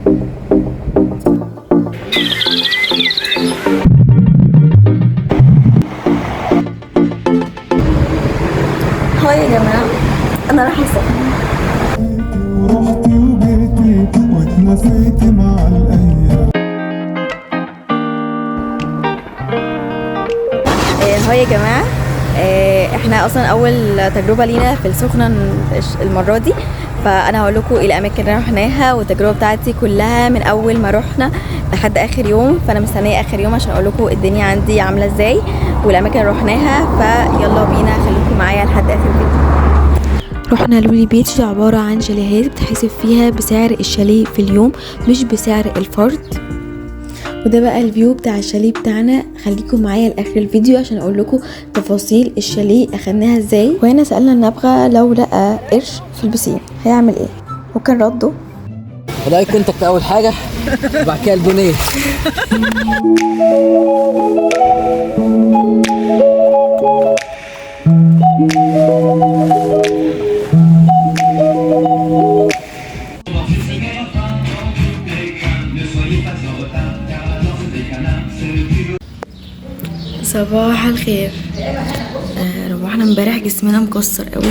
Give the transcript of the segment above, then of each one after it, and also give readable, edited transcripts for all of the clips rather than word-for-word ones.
هاي يا جماعة، أنا رايحة السخنة. ورحتي وجيتي واتنسيتي مع الأيام. هاي يا جماعة، احنا اصلا اول تجربة لينا في السخنة المرة دي، فانا هقول لكم ايه الاماكن اللي رحناها والتجربة بتاعتي كلها من اول ما رحنا لحد اخر يوم. فانا مستنية اخر يوم عشان اقول لكم الدنيا عندي عاملة ازاي والاماكن اللي رحناها. فيلا بينا، خليكم معايا لحد اخر الفيديو. رحنا لولي بيتش، عبارة عن شاليهات بتحسب فيها بسعر الشاليه في اليوم مش بسعر الفرد. وده بقى الفيو بتاع الشاليه بتاعنا. خليكم معايا لاخر الفيديو عشان اقول لكم تفاصيل الشاليه اخدناها ازاي. وهنا سالنا النبغه لو لقى قرش في البسين هيعمل ايه، وكان رده هلاقي كونتاكت اول حاجه وبعد كده البونيه. صباح الخير. روحنا امبارح جسمنا مكسر قوي.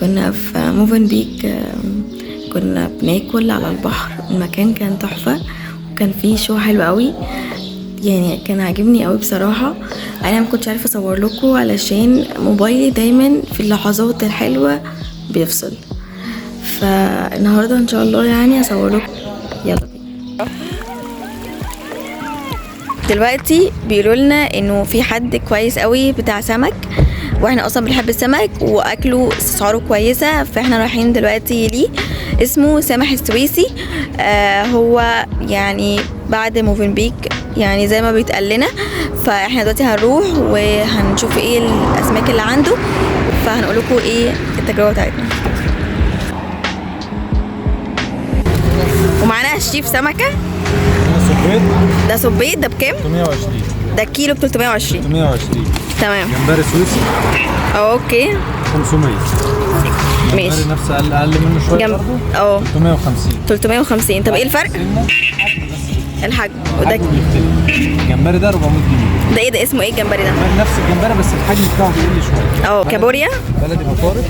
كنا في موفنبيك، كنا بناكل على البحر. المكان كان تحفة وكان فيه شو حلو قوي، يعني كان عاجبني قوي بصراحة. انا ما كنتش عارفة اصور لكم علشان موبايلي دايما في اللحظات الحلوة بيفصل، فالنهاردة ان شاء الله يعني اصور لكم. يلا بينا. دلوقتي بيقولوا لنا انه في حد كويس قوي بتاع سمك، واحنا اصلا بنحب السمك واكله اسعاره كويسه، فاحنا رايحين دلوقتي ليه. اسمه سامح السويسي. هو يعني بعد موفنبيك يعني زي ما بيتقال لنا. فاحنا دلوقتي هنروح وهنشوف ايه الاسماك اللي عنده، فهنقول لكم ايه التجربه بتاعتنا. ومعانا شيف سمكه. ده صبيط. ده بكام؟ 320. ده كيلو ب 320. 320. تمام. جمبري سويسي اوكي 500. ماشي. جمبري نفس اقل منه شويه برضه 350. 350. طب ايه الفرق؟ الحجم. وده الجمبري ده 400 جنيه. ده ايه ده؟ اسمه ايه الجمبري ده؟ نفس الجمبري بس الحجم بتاعه بيقل شويه. كابوريا. بلدي بطارق..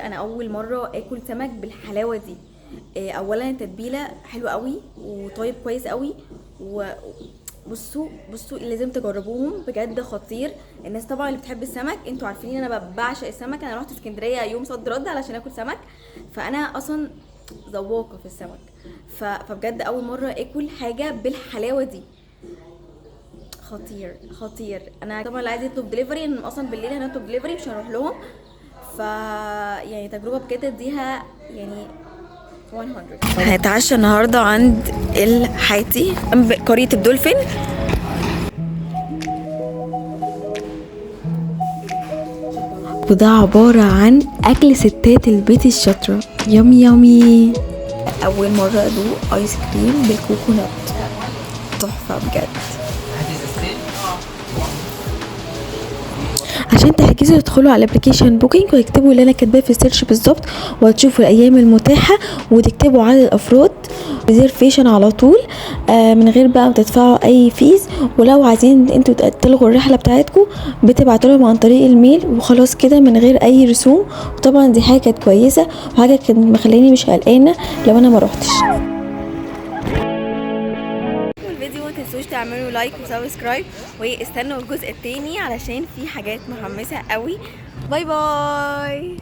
انا اول مره اكل سمك بالحلاوه دي. اولا التتبيله حلوه قوي وطيب كويس قوي. وبصوا لازم تجربوهم بجد، خطير. الناس طبعا اللي بتحب السمك انتوا عارفين انا بعشق السمك. انا رحت اسكندريه يوم صد رد علشان اكل سمك، فانا اصلا ذواقه في السمك. فبجد اول مره اكل حاجه بالحلاوه دي. خطير. انا طبعا اللي عايز يطلب دليفري، ان اصلا بالليل هنطلب دليفري مش هنروح لهم. يعني تجربه بجد اديها يعني هنتعشى النهارده عند الحاتي جنب قرية الدولفين. وده عبارة عن أكل ستات البيت الشاطرة. يامي يامي. أول مرة أدوق آيس كريم بالكوكونات، تحفة بجد. عشان تحجزوا تدخلوا على الابلكيشن بوكينج وتكتبوا اللي انا كاتباه في السيرش بالظبط، وهتشوفوا الايام المتاحه وتكتبوا عدد الافراد ريزيرفيشن على طول من غير بقى ما تدفعوا اي فيز. ولو عايزين انتوا تلغوا الرحله بتاعتكم بتبعتوا لهم عن طريق الميل وخلاص كده من غير اي رسوم. وطبعا دي حاجه كانت كويسه وحاجه كانت مخليني مش قلقانه لو انا ما روحتش. الفيديو ما تنسوش تعملوا لايك وسبسكرايب واستنوا الجزء التاني علشان في حاجات محمسه قوي. باي باي.